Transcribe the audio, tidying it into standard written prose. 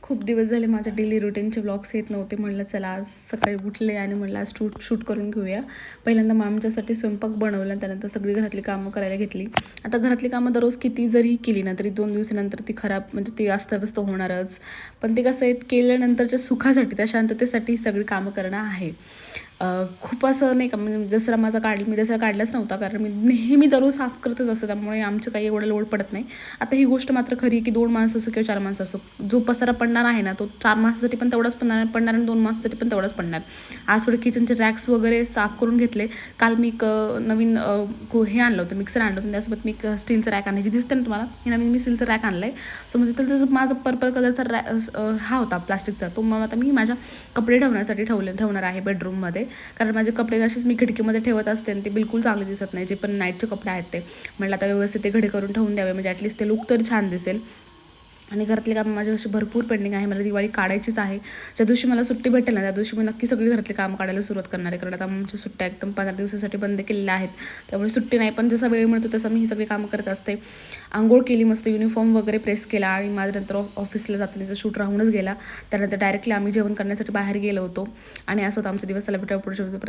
खूप दिवस झाले माझ्या डेली रुटीनचे ब्लॉग्स येत नव्हते. म्हटलं चला आज सकाळी उठले आणि म्हटलं आज शूट करून घेऊया. पहिल्यांदा आमच्यासाठी स्वयंपाक बनवला, त्यानंतर सगळी घरातली कामं करायला घेतली. आता घरातली कामं दररोज किती जरी केली ना तरी 2 दिवसानंतर ती खराब म्हणजे ती अस्ताव्यस्त होणारच. पण ते कसं आहे, केल्यानंतरच्या सुखासाठी त्या शांततेसाठी ही सगळी कामं करणं आहे. खूप असं नाही का, म्हणजे दसरा मी दसरा काढलाच नव्हता, कारण मी नेहमी दररोज साफ करतच असते, त्यामुळे आमचं काही एवढं लोड पडत नाही. आता ही गोष्ट मात्र खरी आहे की 2 माणसं असो किंवा 4 माणसं असो, जो पसारा पडणार आहे ना तो 4 माणसासाठी पण तेवढाच पडणार आणि 2 माणसासाठी पण तेवढाच पडणार. आज थोडे किचनचे रॅक्स वगैरे साफ करून घेतले. काल मी एक नवीन हे आणलं होतं, मिक्सर आणलं होतं, त्यासोबत मी एक स्टीलचं रॅक आणायची दिसते ना तुम्हाला, हे नवीन मी स्टीलचं रॅक आणलं आहे. सो म्हणजे त्याचं माझा पर्पल कलरचा हा होता प्लास्टिकचा, तो मग आता मी माझ्या कपडे ठेवण्यासाठी ठेवणार आहे बेडरूममध्ये. कारण माझे कपडे असेच मी खिडकीमध्ये ठेवत असते आणि ते बिलकुल चांगले दिसत नाही, जे पण नाईटचे कपडे आहेत ते. म्हटलं आता व्यवस्थित ते घडी करून ठेवून द्यावे, म्हणजे ॲटलीस्ट ते लुक तरी छान दिसेल. आणि घरातले कामं माझी अशी भरपूर पेंडिंग आहे. मला दिवाळी काढायचीच आहे. ज्या दिवशी मला सुट्टी भेटेल ना त्या दिवशी मी नक्की सगळी घरातली कामं काढायला सुरुवात करणार आहे. कारण आता आमच्या सुट्ट्या एकदम 15 दिवसासाठी बंद केलेल्या आहेत, त्यामुळे सुट्टी नाही, पण जसा वेळ मिळतो तसं मी ही सगळी कामं करत असते. अंघोळ केली, मस्त युनिफॉर्म वगैरे प्रेस केला आणि माझ्या नंतर ऑफिसला जातानाचा शूट राहूनच गेला. त्यानंतर डायरेक्टली आम्ही जेवण करण्यासाठी बाहेर गेलो होतो आणि असं होतं आमचा दिवस. चला भेटायला पुढच्या